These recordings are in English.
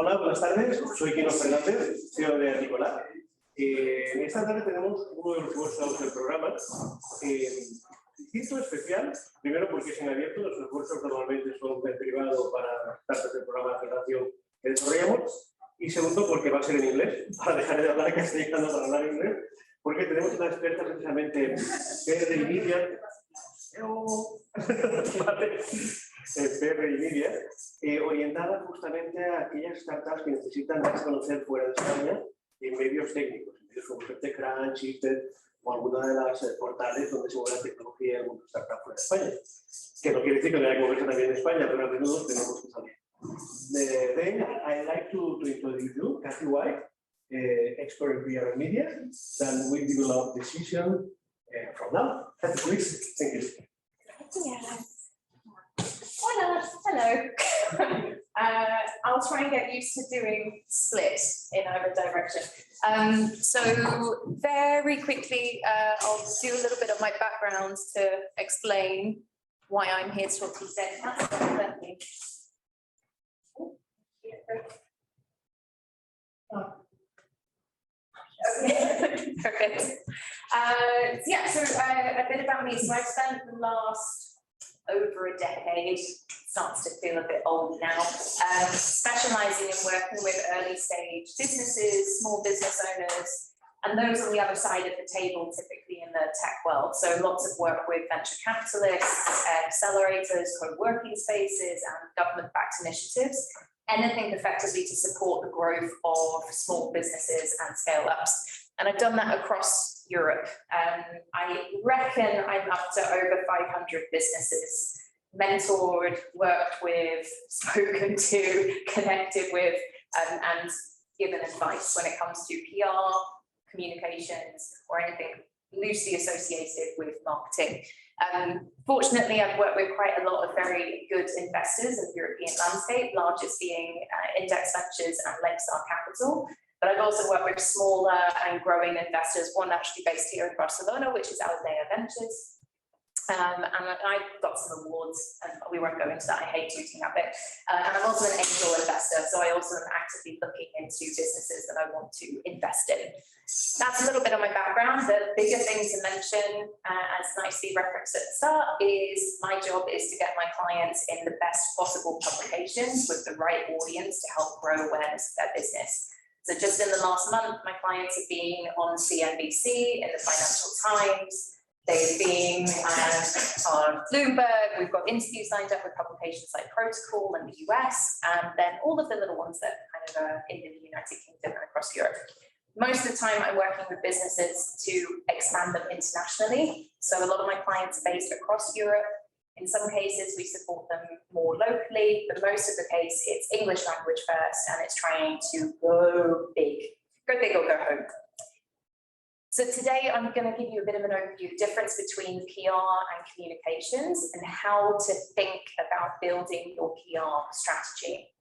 Hola, buenas tardes. Soy Quino Fernández, CEO de AticcoLAB. En esta tarde tenemos uno de los workshops del programa. Distinto, especial, primero porque es en abierto, los workshops normalmente son en privado para partes del programa de aceleración que desarrollamos. Y segundo, porque va a ser en inglés, para dejar de hablar castellano para hablar inglés, porque tenemos una experta precisamente en PR y Media. Vale. PR y Media, orientada justamente a aquellas startups que necesitan darse a conocer fuera de España en medios técnicos, como TechCrunch, Shifted o alguna de las portales donde se mueve la tecnología en alguna startup fuera de España. Que no quiere decir que no haya que moverse también en España, pero a menudo tenemos que salir. Then I'd like to introduce you, Cathy White, expert in PR and Media, that will develop decision from now. Cathy, please. Thank you. Yes. Hello. I'll try and get used to doing split in either direction. So very quickly, I'll do a little bit of my background to explain why I'm here to talk to you today. Okay. Perfect. So a bit about me. So I've spent the last over a decade, starts to feel a bit old now, specializing in working with early stage businesses, small business owners, and those on the other side of the table, typically in the tech world. So lots of work with venture capitalists, accelerators, co-working spaces, and government-backed initiatives, anything effectively to support the growth of small businesses and scale-ups. And I've done that across Europe. I reckon I'm up to over 500 businesses, mentored, worked with, spoken to, connected with, and given advice when it comes to PR, communications, or anything loosely associated with marketing. Fortunately, I've worked with quite a lot of very good investors in the European landscape, largest being Index Ventures and Lakestar Capital. But I've also worked with smaller and growing investors, one actually based here in Barcelona, which is Aldea Ventures. And I got some awards, and we won't go into that, I hate tooting that bit. And I'm also an angel investor, so I also am actively looking into businesses that I want to invest in. That's a little bit of my background. The bigger thing to mention, as nicely referenced at the start, is my job is to get my clients in the best possible publications with the right audience to help grow awareness of their business. So just in the last month, my clients have been on CNBC, in the Financial Times, they've been on Bloomberg, we've got interviews lined up with publications like Protocol in the US, and then all of the little ones that kind of are in the United Kingdom and across Europe. Most of the time I'm working with businesses to expand them internationally. So a lot of my clients are based across Europe. In some cases, we support them more locally, but most of the case, it's English language first, and it's trying to go big or go home. So today, I'm going to give you a bit of an overview, the difference between PR and communications, and how to think about building your PR strategy.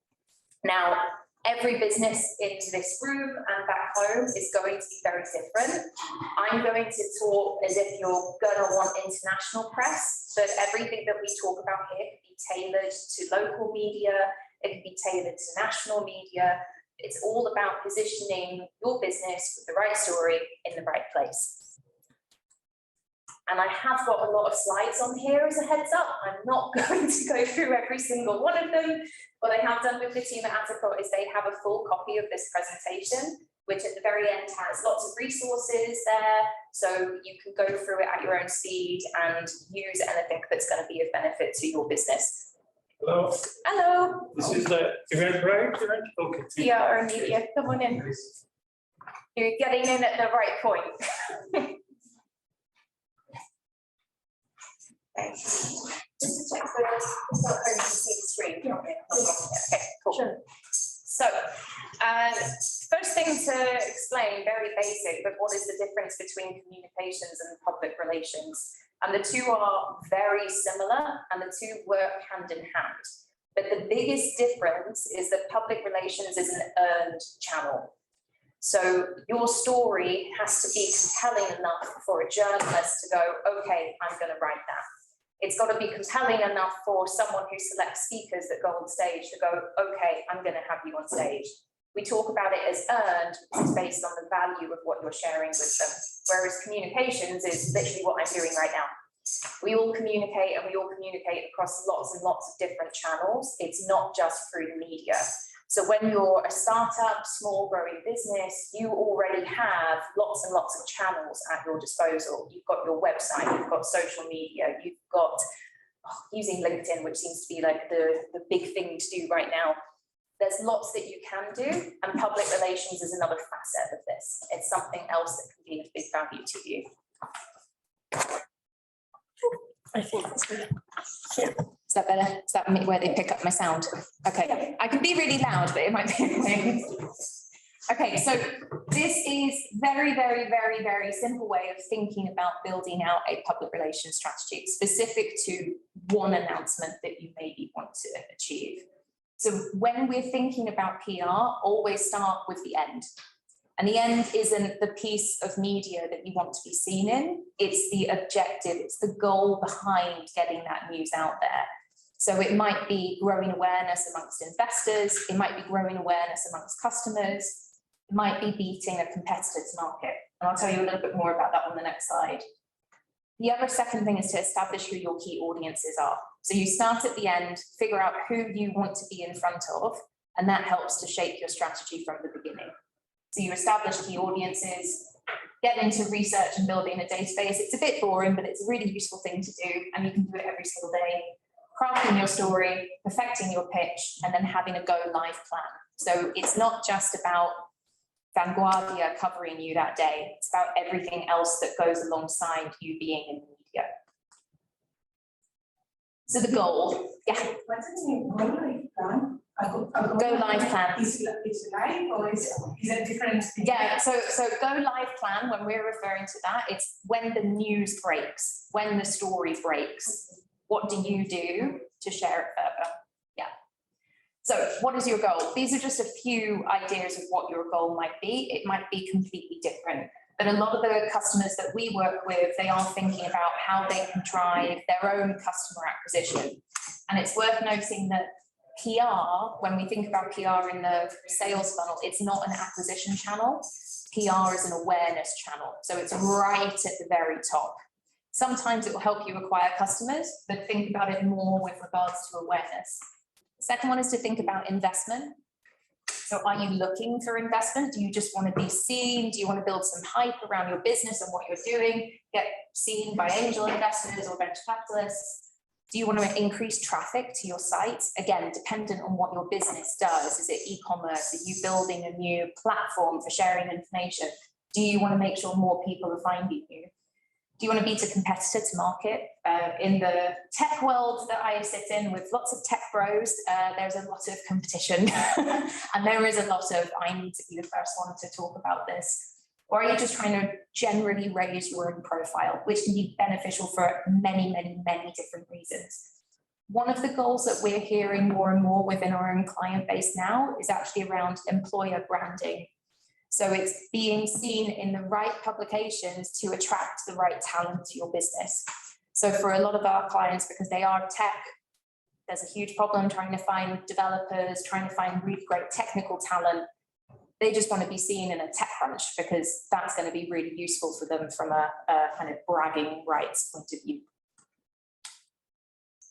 Now, every business in this room and back home is going to be very different. I'm going to talk as if you're going to want international press, but everything that we talk about here can be tailored to local media, it can be tailored to national media. It's all about positioning your business with the right story in the right place. And I have got a lot of slides on here as a heads up. I'm not going to go through every single one of them. What I have done with the team at Aticco is they have a full copy of this presentation, which at the very end has lots of resources there. So you can go through it at your own speed and use anything that's going to be of benefit to your business. Hello. Hello. This is the event, right? Okay. Yeah, or media. Come on in. You're getting in at the right point. Okay. Just to check the screen. Okay, cool. Sure. So, first thing to explain, very basic, but what is the difference between communications and public relations? And the two are very similar, and the two work hand in hand. But the biggest difference is that public relations is an earned channel. So your story has to be compelling enough for a journalist to go, okay, I'm going to write that. It's got to be compelling enough for someone who selects speakers that go on stage to go, okay, I'm going to have you on stage. We talk about it as earned, because it's based on the value of what you're sharing with them. Whereas communications is literally what I'm doing right now. We all communicate, and we all communicate across lots and lots of different channels. It's not just through the media. So when you're a startup, small growing business, you already have lots and lots of channels at your disposal. You've got your website, you've got social media, you've got using LinkedIn, which seems to be like the big thing to do right now. There's lots that you can do, and public relations is another facet of this. It's something else that can be of big value to you. I think that's good. Yeah. Is that better? Is that where they pick up my sound? Okay. I can be really loud, but it might be annoying. Okay, so this is very, very, very, very simple way of thinking about building out a public relations strategy specific to one announcement that you maybe want to achieve. So when we're thinking about PR, always start with the end. And the end isn't the piece of media that you want to be seen in, it's the objective, it's the goal behind getting that news out there. So it might be growing awareness amongst investors, it might be growing awareness amongst customers, it might be beating a competitor's market. And I'll tell you a little bit more about that on the next slide. The other second thing is to establish who your key audiences are. So you start at the end, figure out who you want to be in front of, and that helps to shape your strategy from the beginning. So you establish key audiences, get into research and building a database. It's a bit boring, but it's a really useful thing to do, and you can do it every single day. Crafting your story, perfecting your pitch, and then having a go live plan. So it's not just about Vanguardia covering you that day, it's about everything else that goes alongside you being in the media. So the goal, yeah. What's the name? Go live plan? Go live plan. Is live or is it different? Yeah, so go live plan, when we're referring to that, it's when the news breaks, when the story breaks. What do you do to share it further? Yeah. So what is your goal? These are just a few ideas of what your goal might be. It might be completely different. But a lot of the customers that we work with, they are thinking about how they can drive their own customer acquisition. And it's worth noting that PR, when we think about PR in the sales funnel, it's not an acquisition channel. PR is an awareness channel. So it's right at the very top. Sometimes it will help you acquire customers, but think about it more with regards to awareness. The second one is to think about investment. So are you looking for investment? Do you just want to be seen? Do you want to build some hype around your business and what you're doing? Get seen by angel investors or venture capitalists? Do you want to increase traffic to your site? Again, dependent on what your business does. Is it e-commerce? Are you building a new platform for sharing information? Do you want to make sure more people are finding you? Do you want to beat a competitor to market? In the tech world that I sit in with lots of tech bros, there's a lot of competition and there is a lot of, I need to be the first one to talk about this. Or are you just trying to generally raise your own profile, which can be beneficial for many, many, many different reasons. One of the goals that we're hearing more and more within our own client base now is actually around employer branding. So it's being seen in the right publications to attract the right talent to your business. So for a lot of our clients, because they are tech, there's a huge problem trying to find developers, trying to find really great technical talent. They just want to be seen in a tech crunch because that's going to be really useful for them from a kind of bragging rights point of view.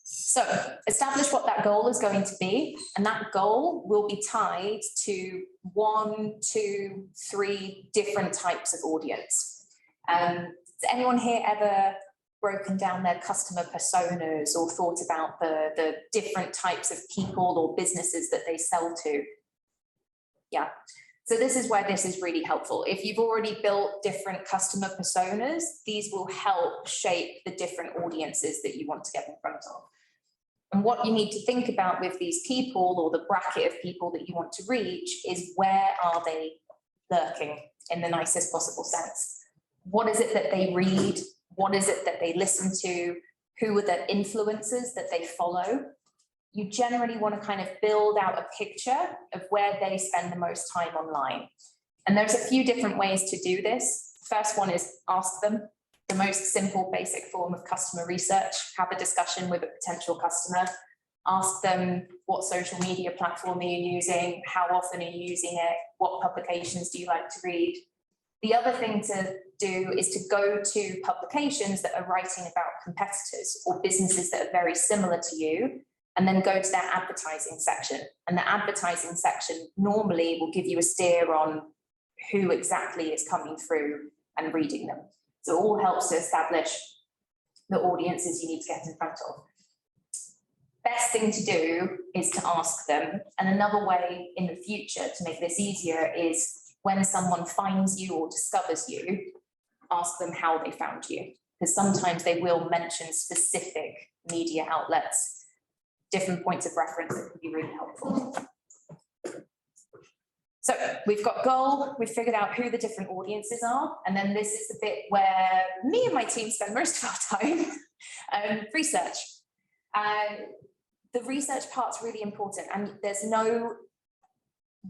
So establish what that goal is going to be, and that goal will be tied to 1, 2, 3 different types of audience. Has anyone here ever broken down their customer personas or thought about the different types of people or businesses that they sell to? Yeah. So this is where this is really helpful. If you've already built different customer personas, these will help shape the different audiences that you want to get in front of. And what you need to think about with these people, or the bracket of people that you want to reach, is where are they lurking in the nicest possible sense? What is it that they read? What is it that they listen to? Who are the influencers that they follow? You generally want to kind of build out a picture of where they spend the most time online. And there's a few different ways to do this. First one is ask them. the most simple, basic form of customer research. Have a discussion with a potential customer. Ask them, what social media platform are you using? How often are you using it? What publications do you like to read? The other thing to do is to go to publications that are writing about competitors or businesses that are very similar to you, and then go to their advertising section. And the advertising section normally will give you a steer on who exactly is coming through and reading them. So it all helps to establish the audiences you need to get in front of. Best thing to do is to ask them. And another way in the future to make this easier is when someone finds you or discovers you, ask them how they found you. Because sometimes they will mention specific media outlets, different points of reference that can be really helpful. So we've got goal, we've figured out who the different audiences are, and then this is the bit where me and my team spend most of our time, research. The research part's really important, and there's no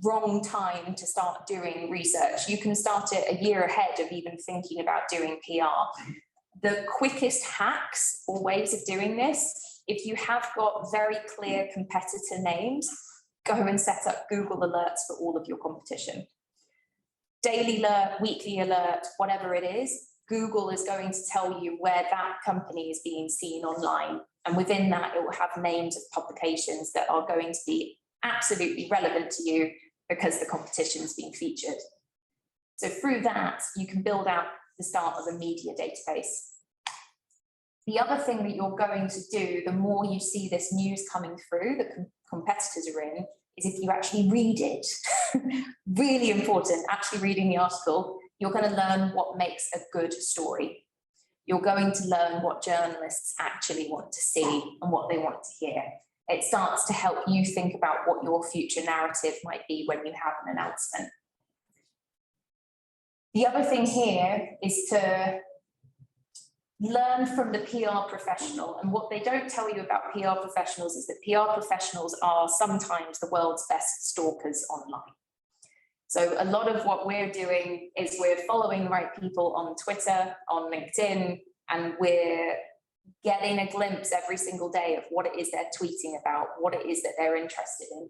wrong time to start doing research. You can start it a year ahead of even thinking about doing PR. The quickest hacks or ways of doing this, if you have got very clear competitor names, go and set up Google alerts for all of your competition. Daily alert, weekly alert, whatever it is, Google is going to tell you where that company is being seen online. And within that, it will have names of publications that are going to be absolutely relevant to you because the competition is being featured. So through that, you can build out the start of a media database. The other thing that you're going to do, the more you see this news coming through that competitors are in, is if you actually read it. Really important, actually reading the article, you're going to learn what makes a good story. You're going to learn what journalists actually want to see and what they want to hear. It starts to help you think about what your future narrative might be when you have an announcement. The other thing here is to learn from the PR professional. And what they don't tell you about PR professionals is that PR professionals are sometimes the world's best stalkers online. So a lot of what we're doing is we're following the right people on Twitter, on LinkedIn, and we're getting a glimpse every single day of what it is they're tweeting about, what it is that they're interested in.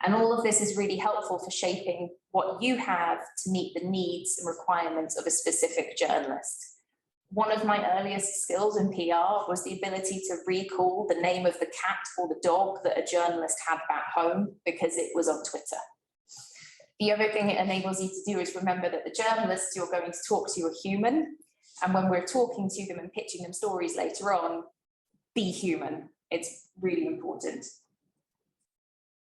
And all of this is really helpful for shaping what you have to meet the needs and requirements of a specific journalist. One of my earliest skills in PR was the ability to recall the name of the cat or the dog that a journalist had back home because it was on Twitter. The other thing it enables you to do is remember that the journalists you're going to talk to are human. And when we're talking to them and pitching them stories later on, be human. It's really important.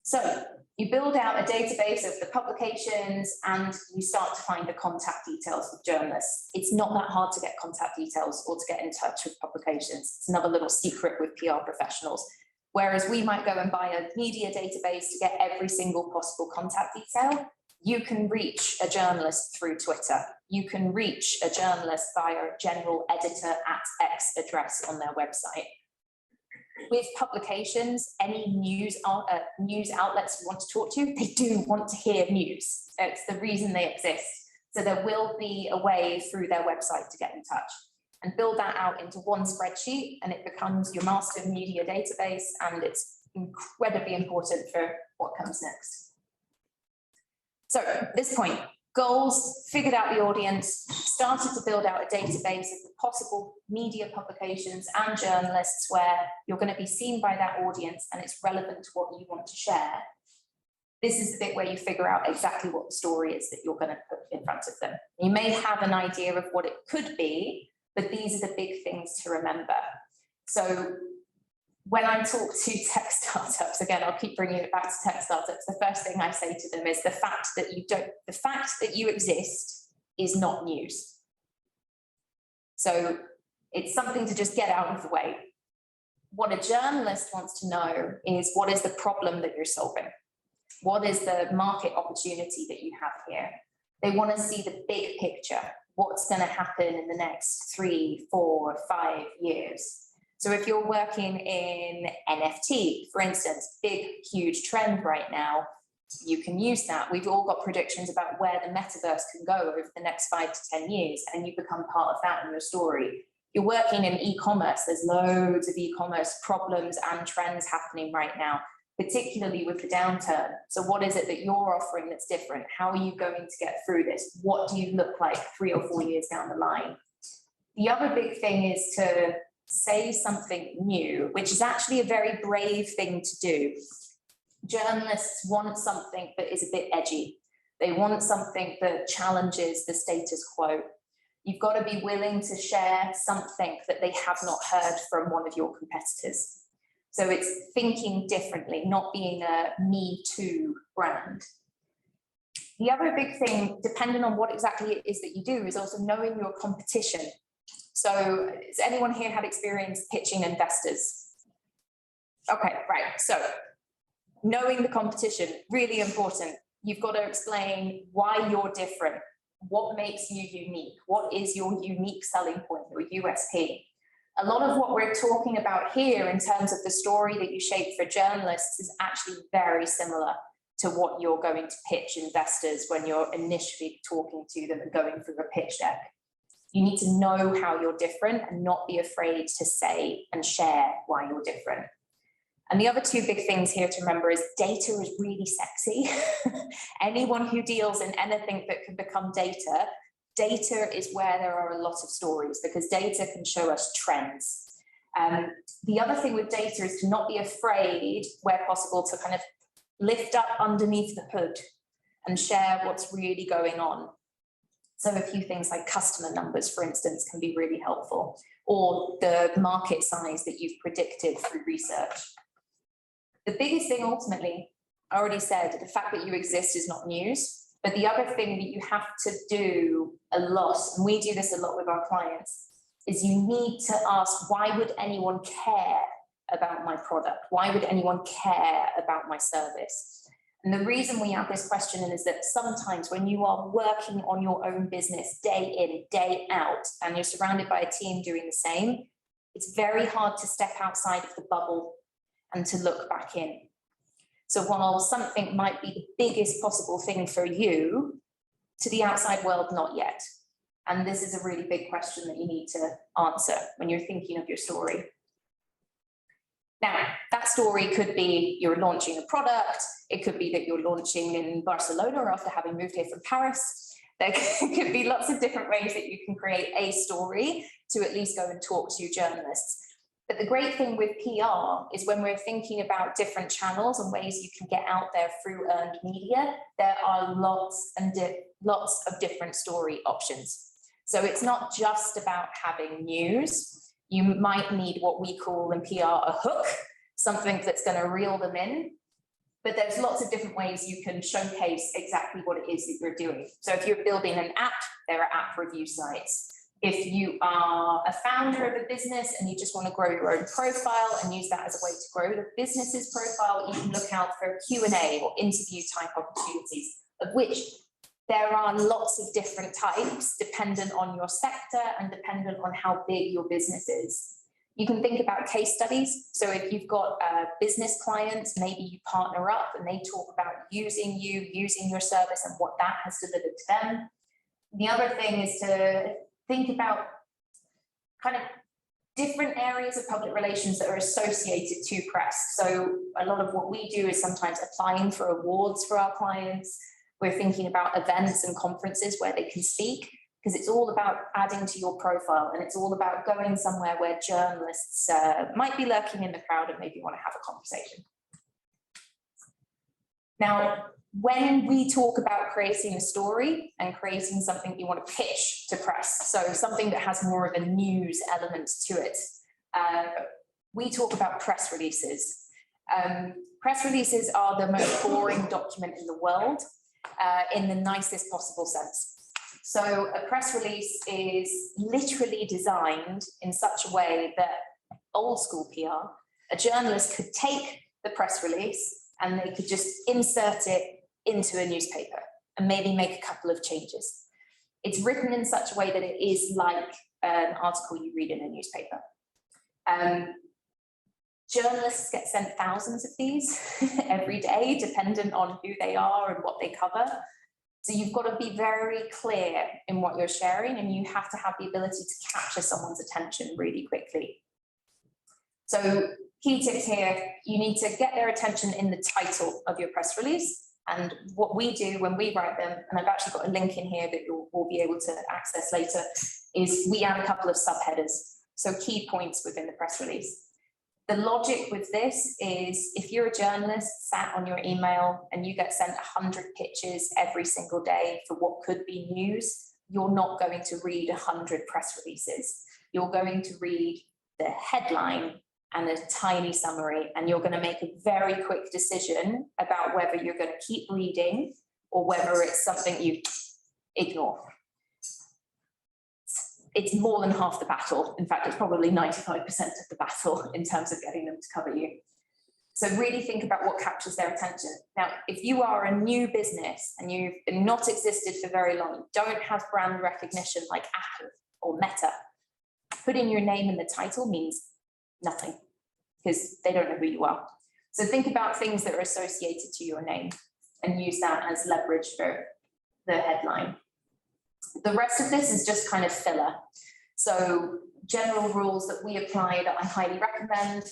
So you build out a database of the publications and you start to find the contact details of journalists. It's not that hard to get contact details or to get in touch with publications. It's another little secret with PR professionals. Whereas we might go and buy a media database to get every single possible contact detail, you can reach a journalist through Twitter. You can reach a journalist via a general editor at X address on their website. With publications, any news outlets you want to talk to, they do want to hear news. It's the reason they exist. So there will be a way through their website to get in touch and build that out into one spreadsheet, and it becomes your master media database, and it's incredibly important for what comes next. So at this point, goals, figured out the audience, started to build out a database of the possible media publications and journalists where you're going to be seen by that audience and it's relevant to what you want to share. This is the bit where you figure out exactly what the story is that you're going to put in front of them. You may have an idea of what it could be, but these are the big things to remember. So when I talk to tech startups, again, I'll keep bringing it back to tech startups, the first thing I say to them is the fact that you exist is not news. So it's something to just get out of the way. What a journalist wants to know is, what is the problem that you're solving? What is the market opportunity that you have here? They want to see the big picture. What's going to happen in the next 3, 4, 5 years? So if you're working in NFT, for instance, big, huge trend right now, you can use that. We've all got predictions about where the metaverse can go over the next 5 to 10 years, and you become part of that in your story. You're working in e-commerce, there's loads of e-commerce problems and trends happening right now, particularly with the downturn. So what is it that you're offering that's different? How are you going to get through this? What do you look like 3 or 4 years down the line? The other big thing is to say something new, which is actually a very brave thing to do. Journalists want something that is a bit edgy. They want something that challenges the status quo. You've got to be willing to share something that they have not heard from one of your competitors. So it's thinking differently, not being a me too brand. The other big thing, depending on what exactly it is that you do, is also knowing your competition. So has anyone here had experience pitching investors? Okay, right. So knowing the competition, really important. You've got to explain why you're different. What makes you unique? What is your unique selling point, your USP? A lot of what we're talking about here in terms of the story that you shape for journalists is actually very similar to what you're going to pitch investors when you're initially talking to them and going through a pitch deck. You need to know how you're different and not be afraid to say and share why you're different. And the other two big things here to remember is data is really sexy. Anyone who deals in anything that can become data, data is where there are a lot of stories because data can show us trends. The other thing with data is to not be afraid, where possible, to kind of lift up underneath the hood and share what's really going on. So a few things like customer numbers, for instance, can be really helpful, or the market size that you've predicted through research. The biggest thing ultimately, I already said, the fact that you exist is not news, but the other thing that you have to do a lot, and we do this a lot with our clients, is you need to ask, why would anyone care about my product? Why would anyone care about my service? And the reason we have this question is that sometimes when you are working on your own business day in, day out, and you're surrounded by a team doing the same, it's very hard to step outside of the bubble and to look back in. So while something might be the biggest possible thing for you, to the outside world, not yet. And this is a really big question that you need to answer when you're thinking of your story. Now, that story could be you're launching a product. It could be that you're launching in Barcelona after having moved here from Paris. There could be lots of different ways that you can create a story to at least go and talk to journalists. But the great thing with PR is when we're thinking about different channels and ways you can get out there through earned media, there are lots of different story options. So it's not just about having news. You might need what we call in PR a hook, something that's going to reel them in. But there's lots of different ways you can showcase exactly what it is that you're doing. So if you're building an app, there are app review sites. If you are a founder of a business and you just want to grow your own profile and use that as a way to grow the business's profile, you can look out for Q&A or interview type opportunities, of which there are lots of different types dependent on your sector and dependent on how big your business is. You can think about case studies. So if you've got a business client, maybe you partner up and they talk about using you, using your service and what that has delivered to them. The other thing is to think about kind of different areas of public relations that are associated to press. So a lot of what we do is sometimes applying for awards for our clients. We're thinking about events and conferences where they can speak, because it's all about adding to your profile and it's all about going somewhere where journalists might be lurking in the crowd and maybe want to have a conversation. Now, when we talk about creating a story and creating something you want to pitch to press, so something that has more of a news element to it, we talk about press releases. Press releases are the most boring document in the world in the nicest possible sense. So a press release is literally designed in such a way that old school PR, a journalist could take the press release and they could just insert it into a newspaper and maybe make a couple of changes. It's written in such a way that it is like an article you read in a newspaper. Journalists get sent thousands of these every day, dependent on who they are and what they cover. So you've got to be very clear in what you're sharing, and you have to have the ability to capture someone's attention really quickly. So key tips here, you need to get their attention in the title of your press release. And what we do when we write them, and I've actually got a link in here that you'll be able to access later, is we add a couple of subheaders, so key points within the press release. The logic with this is if you're a journalist sat on your email and you get sent 100 pictures every single day for what could be news, you're not going to read 100 press releases. You're going to read the headline and a tiny summary, and you're going to make a very quick decision about whether you're going to keep reading or whether it's something you ignore. It's more than half the battle. In fact, it's probably 95% of the battle in terms of getting them to cover you. So really think about what captures their attention. Now, if you are a new business and you've not existed for very long, you don't have brand recognition like Apple or Meta, putting your name in the title means nothing because they don't know who you are. So think about things that are associated to your name and use that as leverage for the headline. The rest of this is just kind of filler. So general rules that we apply that I highly recommend.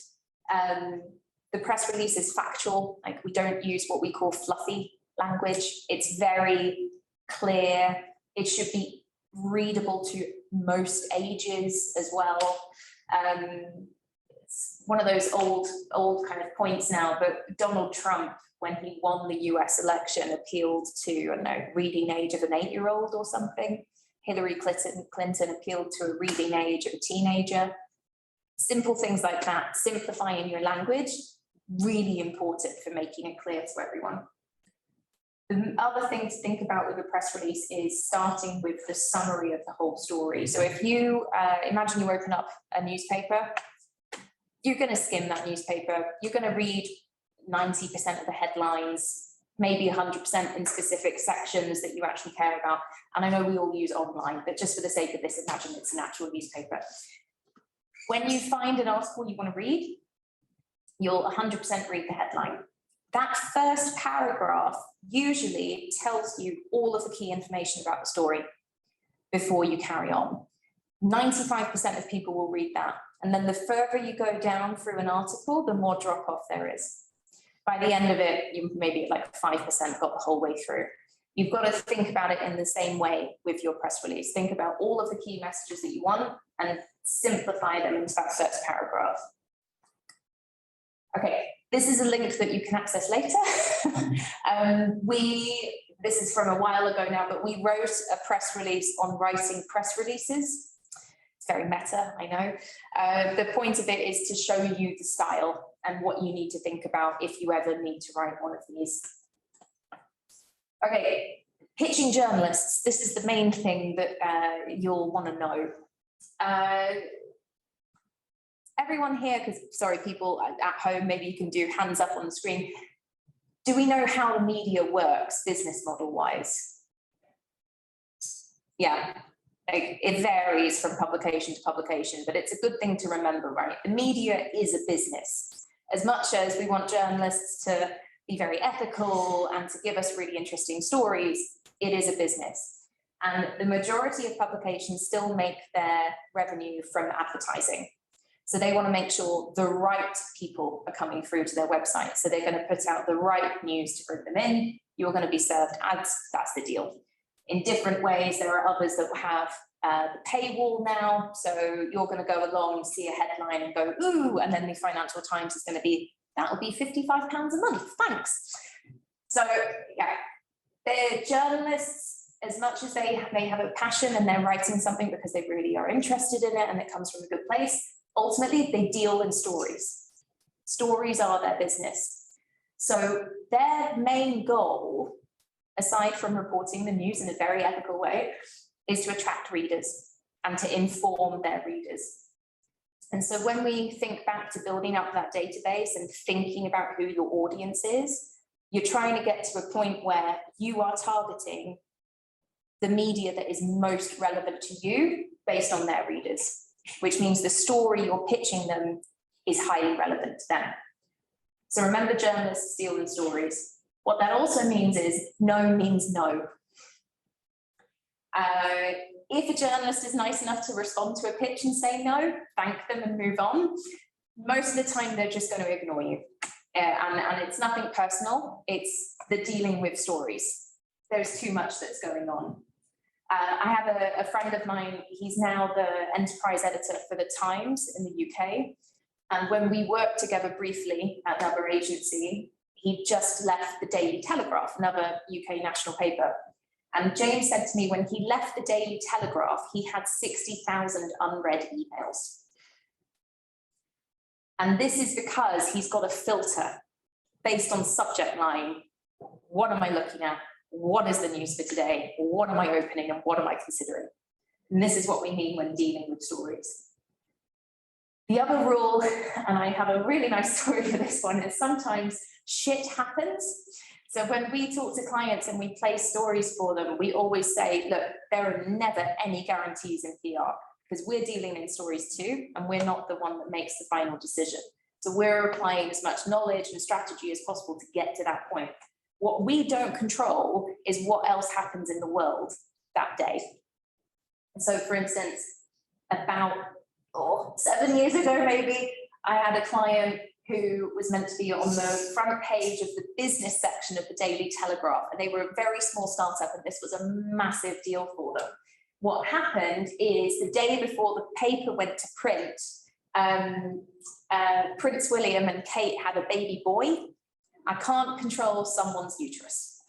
The press release is factual, like we don't use what we call fluffy language. It's very clear. It should be readable to most ages as well. It's one of those old kind of points now, but Donald Trump, when he won the US election, appealed to, I don't know, reading age of an 8-year-old or something. Hillary Clinton appealed to a reading age of a teenager. Simple things like that, simplifying your language, really important for making it clear to everyone. The other thing to think about with a press release is starting with the summary of the whole story. So if you imagine you open up a newspaper, you're going to skim that newspaper, you're going to read 90% of the headlines, maybe 100% in specific sections that you actually care about. And I know we all use online, but just for the sake of this, imagine it's an actual newspaper. When you find an article you want to read, you'll 100% read the headline. That first paragraph usually tells you all of the key information about the story before you carry on. 95% of people will read that. And then the further you go down through an article, the more drop off there is. By the end of it, you maybe like 5% got the whole way through. You've got to think about it in the same way with your press release. Think about all of the key messages that you want and simplify them into that first paragraph. Okay, this is a link that you can access later. This is from a while ago now, but we wrote a press release on writing press releases. It's very meta, I know. The point of it is to show you the style and what you need to think about if you ever need to write one of these. Okay, pitching journalists. This is the main thing that you'll want to know. Everyone here, because sorry, people at home, maybe you can do hands up on the screen. Do we know how the media works business model wise? Yeah. It varies from publication to publication, but it's a good thing to remember, right? The media is a business. As much as we want journalists to be very ethical and to give us really interesting stories, it is a business. And the majority of publications still make their revenue from advertising. So they want to make sure the right people are coming through to their website. So they're going to put out the right news to bring them in. You're going to be served ads. That's the deal. In different ways, there are others that will have the paywall now. So you're going to go along and see a headline and go, ooh, and then the Financial Times is going to be, that will be £55 a month, thanks. So yeah, they're journalists, as much as they have a passion and they're writing something because they really are interested in it and it comes from a good place, ultimately they deal in stories. Stories are their business. So their main goal, aside from reporting the news in a very ethical way, is to attract readers and to inform their readers. And so when we think back to building up that database and thinking about who your audience is, you're trying to get to a point where you are targeting the media that is most relevant to you based on their readers, which means the story you're pitching them is highly relevant to them. So remember, journalists deal in stories. What that also means is no means no. If a journalist is nice enough to respond to a pitch and say no, thank them and move on. Most of the time, they're just going to ignore you. And it's nothing personal, it's the dealing with stories. There's too much that's going on. I have a friend of mine, he's now the enterprise editor for the Times in the UK. And when we worked together briefly at another agency, he just left the Daily Telegraph, another UK national paper. And James said to me, when he left the Daily Telegraph, he had 60,000 unread emails. And this is because he's got a filter based on subject line. What am I looking at? What is the news for today? What am I opening and what am I considering? And this is what we mean when dealing with stories. The other rule, and I have a really nice story for this one, is sometimes shit happens. So when we talk to clients and we place stories for them, we always say, look, there are never any guarantees in PR because we're dealing in stories too, and we're not the one that makes the final decision. So we're applying as much knowledge and strategy as possible to get to that point. What we don't control is what else happens in the world that day. And so, for instance, about 7 years ago, maybe, I had a client who was meant to be on the front page of the business section of the Daily Telegraph, and they were a very small startup, and this was a massive deal for them. What happened is the day before the paper went to print, Prince William and Kate had a baby boy. I can't control someone's uterus.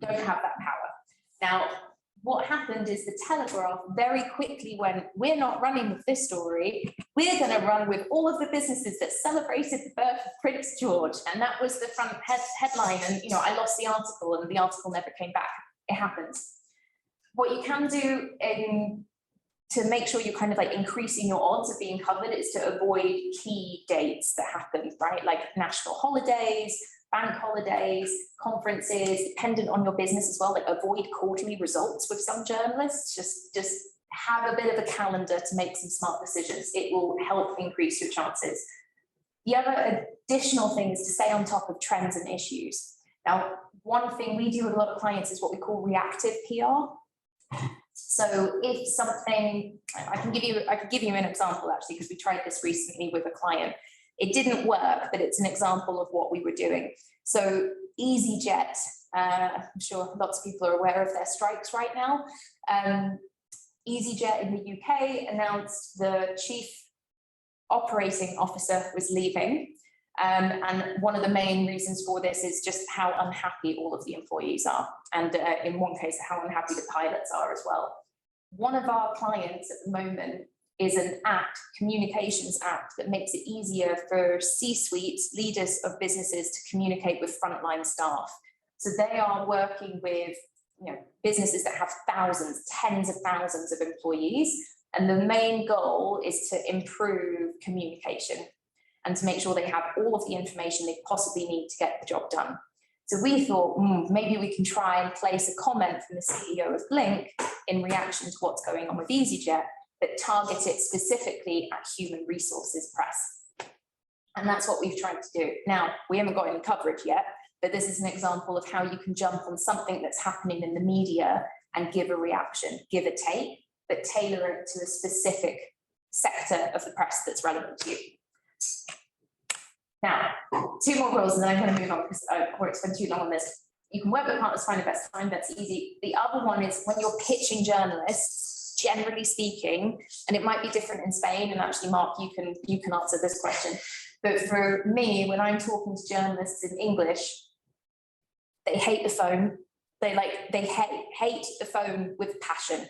Don't have that power. Now, what happened is the Telegraph very quickly went, we're not running with this story, we're going to run with all of the businesses that celebrated the birth of Prince George. And that was the front headline. And, you know, I lost the article and the article never came back. It happens. What you can do to make sure you're kind of like increasing your odds of being covered is to avoid key dates that happen, right? Like national holidays, bank holidays, conferences, dependent on your business as well, like avoid quarterly results with some journalists, just have a bit of a calendar to make some smart decisions. It will help increase your chances. The other additional thing is to stay on top of trends and issues. Now, one thing we do with a lot of clients is what we call reactive PR. So if something, I could give you an example actually, because we tried this recently with a client. It didn't work, but it's an example of what we were doing. So EasyJet, I'm sure lots of people are aware of their strikes right now. EasyJet in the UK announced the chief operating officer was leaving. And one of the main reasons for this is just how unhappy all of the employees are. And in one case, how unhappy the pilots are as well. One of our clients at the moment is an act, communications act, that makes it easier for C-suites, leaders of businesses, to communicate with frontline staff. So they are working with businesses that have thousands, tens of thousands of employees. And the main goal is to improve communication and to make sure they have all of the information they possibly need to get the job done. So we thought, maybe we can try and place a comment from the CEO of Blink in reaction to what's going on with EasyJet, but target it specifically at human resources press. And that's what we've tried to do. Now, we haven't got any coverage yet, but this is an example of how you can jump on something that's happening in the media and give a reaction, give a take, but tailor it to a specific sector of the press that's relevant to you. Now, 2 more rules and then I'm going to move on because I won't spend too long on this. You can work with partners, find the best time, that's easy. The other one is when you're pitching journalists, generally speaking, and it might be different in Spain, and actually, Mark, you can answer this question. But for me, when I'm talking to journalists in English, they hate the phone. They hate the phone with passion.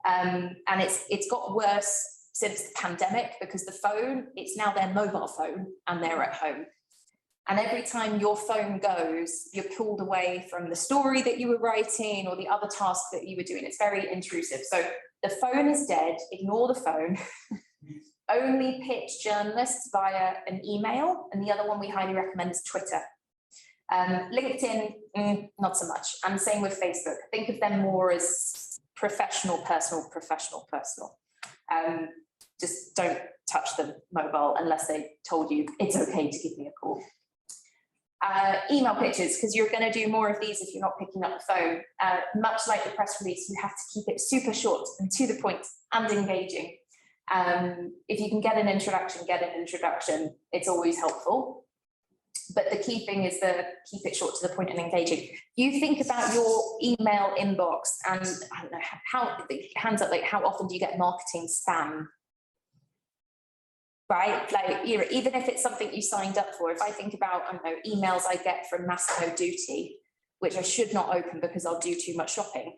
And it's got worse since the pandemic because the phone, it's now their mobile phone and they're at home. And every time your phone goes, you're pulled away from the story that you were writing or the other task that you were doing. It's very intrusive. So the phone is dead, ignore the phone. Only pitch journalists via an email. And the other one we highly recommend is Twitter. LinkedIn, not so much. And same with Facebook. Think of them more as professional, personal, professional, personal. Just don't touch the mobile unless they told you it's okay to give me a call. Email pitches, because you're going to do more of these if you're not picking up the phone. Much like the press release, you have to keep it super short and to the point and engaging. If you can get an introduction, it's always helpful. But the key thing is to keep it short, to the point and engaging. You think about your email inbox and I don't know how, hands up, like how often do you get marketing spam? Right, like even if it's something you signed up for, if I think about, I don't know, emails I get from Massimo Duty, which I should not open because I'll do too much shopping,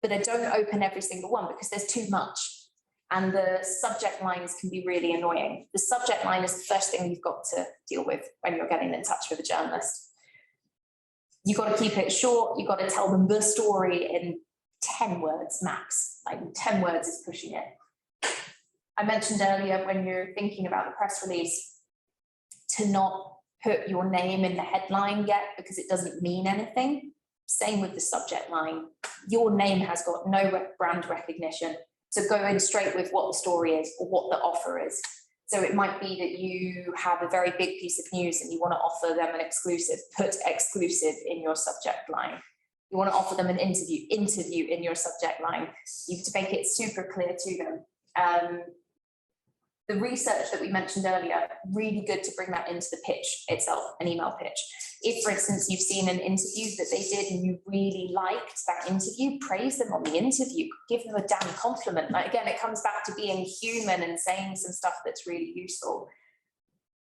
but I don't open every single one because there's too much. And the subject lines can be really annoying. The subject line is the first thing you've got to deal with when you're getting in touch with a journalist. You've got to keep it short. You've got to tell them the story in 10 words max, like 10 words is pushing it. I mentioned earlier when you're thinking about the press release to not put your name in the headline yet because it doesn't mean anything. Same with the subject line. Your name has got no brand recognition. So go in straight with what the story is or what the offer is. So it might be that you have a very big piece of news and you want to offer them an exclusive, put exclusive in your subject line. You want to offer them an interview in your subject line. You have to make it super clear to them. The research that we mentioned earlier, really good to bring that into the pitch itself, an email pitch. If, for instance, you've seen an interview that they did and you really liked that interview, praise them on the interview, give them a damn compliment. Like, again, it comes back to being human and saying some stuff that's really useful.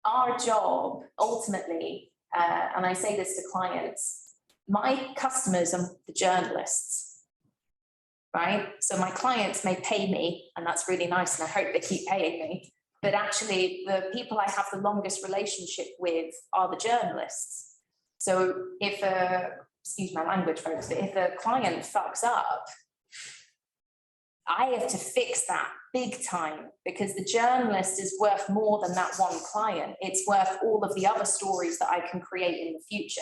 Our job, ultimately, and I say this to clients, my customers are the journalists, right? So my clients may pay me, and that's really nice, and I hope they keep paying me. But actually, the people I have the longest relationship with are the journalists. So if excuse my language, folks, but if a client fucks up, I have to fix that big time because the journalist is worth more than that one client. It's worth all of the other stories that I can create in the future.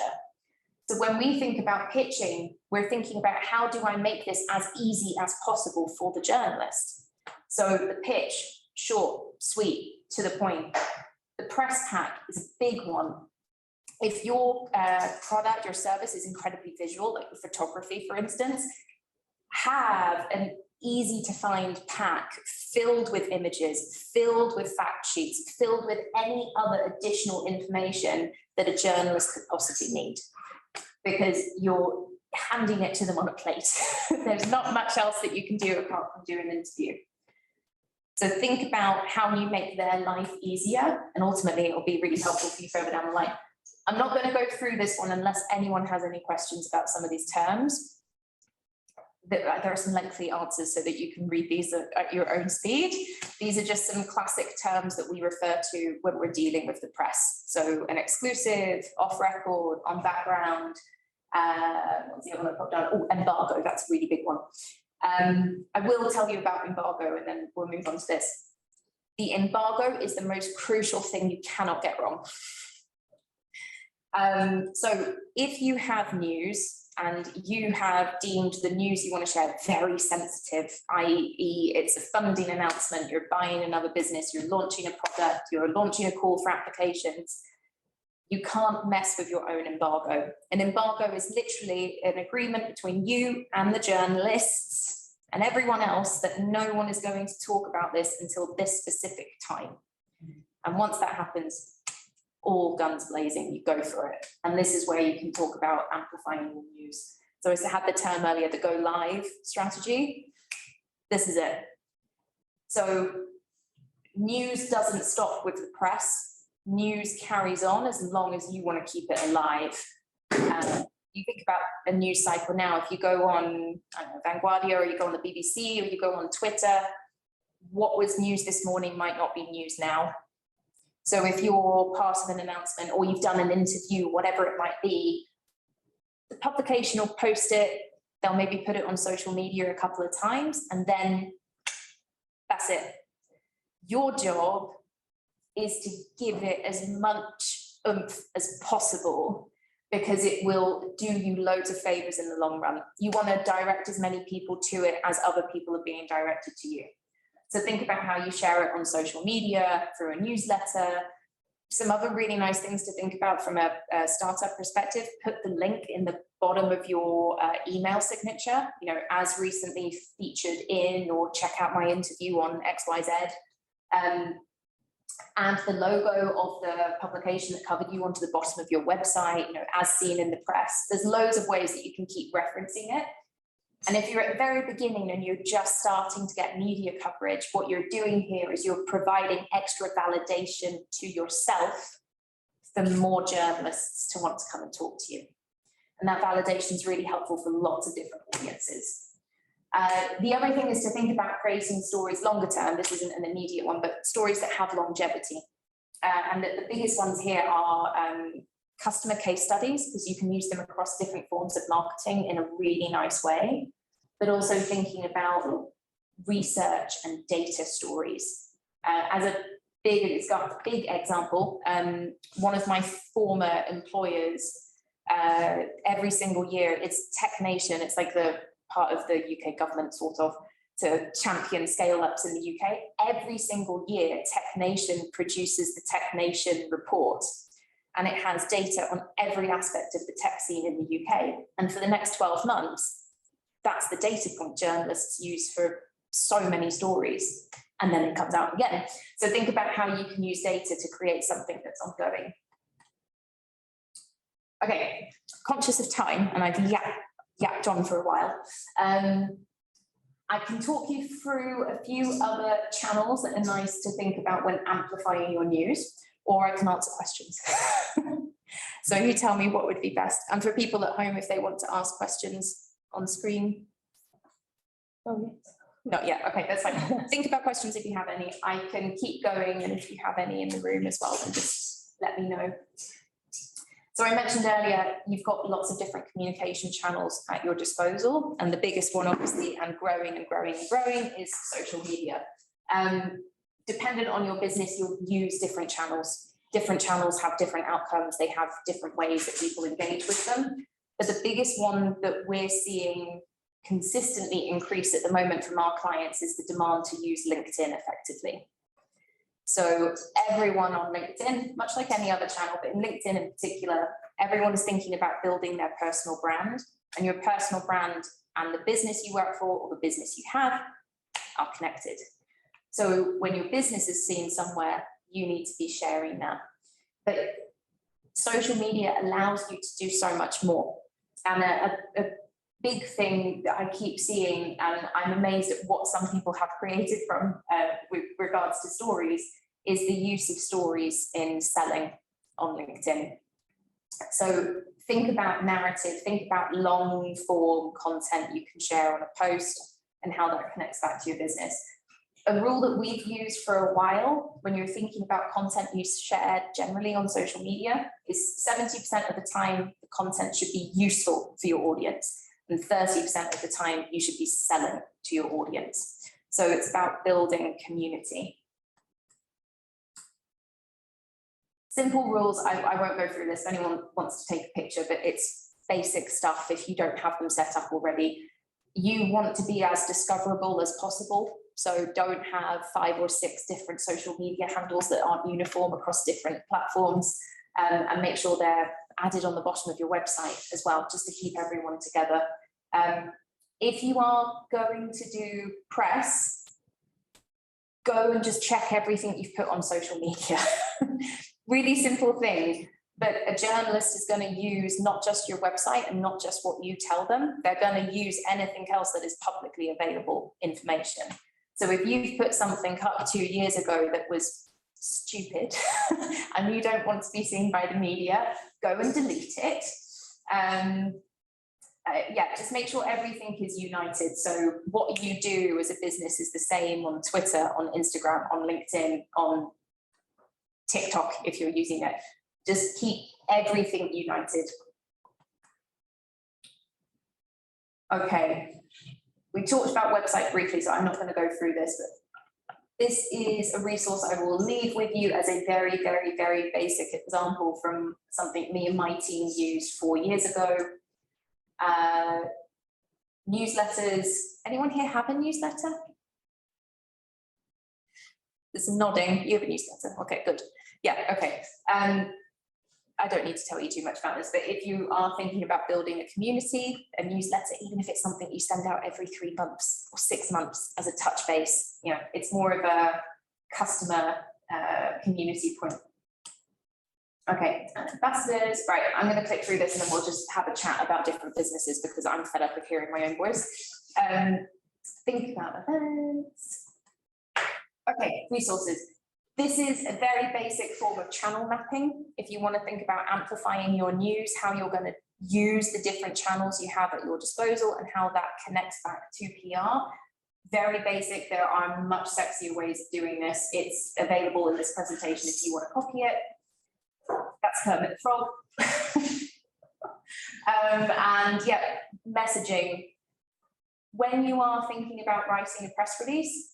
So when we think about pitching, we're thinking about how do I make this as easy as possible for the journalist? So the pitch, short, sweet, to the point. The press pack is a big one. If your product or service is incredibly visual, like photography, for instance, have an easy to find pack filled with images, filled with fact sheets, filled with any other additional information that a journalist could possibly need, because you're handing it to them on a plate. There's not much else that you can do apart from do an interview. So think about how you make their life easier, and ultimately it will be really helpful for you further down the line. I'm not going to go through this one unless anyone has any questions about some of these terms. There are some lengthy answers so that you can read these at your own speed. These are just some classic terms that we refer to when we're dealing with the press. So an exclusive, off record, on background, what's the other one I put down? Oh, embargo, that's a really big one. I will tell you about embargo and then we'll move on to this. The embargo is the most crucial thing you cannot get wrong. So if you have news and you have deemed the news you want to share very sensitive, i.e. it's a funding announcement, you're buying another business, you're launching a product, you're launching a call for applications, you can't mess with your own embargo. An embargo is literally an agreement between you and the journalists and everyone else that no one is going to talk about this until this specific time. And once that happens, all guns blazing, you go for it. And this is where you can talk about amplifying your news. So as I had the term earlier, the go live strategy, this is it. So news doesn't stop with the press. News carries on as long as you want to keep it alive. You think about a news cycle now, if you go on, I don't know, Vanguardia, or you go on the BBC, or you go on Twitter, what was news this morning might not be news now. So if you're part of an announcement or you've done an interview, whatever it might be, the publication will post it, they'll maybe put it on social media a couple of times, and then that's it. Your job is to give it as much oomph as possible, because it will do you loads of favors in the long run. You want to direct as many people to it as other people are being directed to you. So think about how you share it on social media, through a newsletter. Some other really nice things to think about from a startup perspective, put the link in the bottom of your email signature, you know, as recently featured in, or check out my interview on XYZ. And the logo of the publication that covered you onto the bottom of your website, you know, as seen in the press. There's loads of ways that you can keep referencing it. And if you're at the very beginning and you're just starting to get media coverage, what you're doing here is you're providing extra validation to yourself for more journalists to want to come and talk to you. And that validation is really helpful for lots of different audiences. The other thing is to think about creating stories longer term. This isn't an immediate one, but stories that have longevity. And the biggest ones here are customer case studies, because you can use them across different forms of marketing in a really nice way, but also thinking about research and data stories. As a big example, one of my former employers, every single year, it's Tech Nation, it's like the part of the UK government sort of, to champion scale-ups in the UK. Every single year, Tech Nation produces the Tech Nation report, and it has data on every aspect of the tech scene in the UK. And for the next 12 months, that's the data point journalists use for so many stories. And then it comes out again. So think about how you can use data to create something that's ongoing. Okay, conscious of time, and I've yapped on for a while. I can talk you through a few other channels that are nice to think about when amplifying your news, or I can answer questions. So you tell me what would be best. And for people at home, if they want to ask questions on screen. Oh, yes. Not yet. Okay, that's fine. Think about questions if you have any. I can keep going, and if you have any in the room as well, then just let me know. So I mentioned earlier, you've got lots of different communication channels at your disposal, and the biggest one, obviously, and growing and growing and growing, is social media. Dependent on your business, you'll use different channels. Different channels have different outcomes. They have different ways that people engage with them. But the biggest one that we're seeing consistently increase at the moment from our clients is the demand to use LinkedIn effectively. So everyone on LinkedIn, much like any other channel, but in LinkedIn in particular, everyone is thinking about building their personal brand, and your personal brand and the business you work for or the business you have are connected. So when your business is seen somewhere, you need to be sharing that. But social media allows you to do so much more. And a big thing that I keep seeing, and I'm amazed at what some people have created from with regards to stories, is the use of stories in selling on LinkedIn. So think about narrative, think about long form content you can share on a post and how that connects back to your business. A rule that we've used for a while when you're thinking about content you share generally on social media is 70% of the time the content should be useful for your audience, and 30% of the time you should be selling to your audience. So it's about building community. Simple rules, I won't go through this if anyone wants to take a picture, but it's basic stuff if you don't have them set up already. You want to be as discoverable as possible. So don't have 5 or 6 different social media handles that aren't uniform across different platforms, and make sure they're added on the bottom of your website as well, just to keep everyone together. If you are going to do press, go and just check everything you've put on social media. Really simple thing, but a journalist is going to use not just your website and not just what you tell them, they're going to use anything else that is publicly available information. So if you've put something up 2 years ago that was stupid and you don't want to be seen by the media, go and delete it. Yeah, just make sure everything is united. So what you do as a business is the same on Twitter, on Instagram, on LinkedIn, on TikTok, if you're using it. Just keep everything united. Okay, we talked about website briefly, so I'm not going to go through this, but this is a resource I will leave with you as a very, very, very basic example from something me and my team used 4 years ago. Newsletters. Anyone here have a newsletter? There's some nodding. You have a newsletter. Okay, good. Yeah, okay. I don't need to tell you too much about this, but if you are thinking about building a community, a newsletter, even if it's something you send out every 3 months or 6 months as a touch base, you know, it's more of a customer community point. Okay, ambassadors, right, I'm going to click through this and then we'll just have a chat about different businesses because I'm fed up of hearing my own voice. Think about events. Okay, resources. This is a very basic form of channel mapping. If you want to think about amplifying your news, how you're going to use the different channels you have at your disposal and how that connects back to PR. Very basic. There are much sexier ways of doing this. It's available in this presentation if you want to copy it. That's Kermit the Frog. And yeah, messaging. When you are thinking about writing a press release,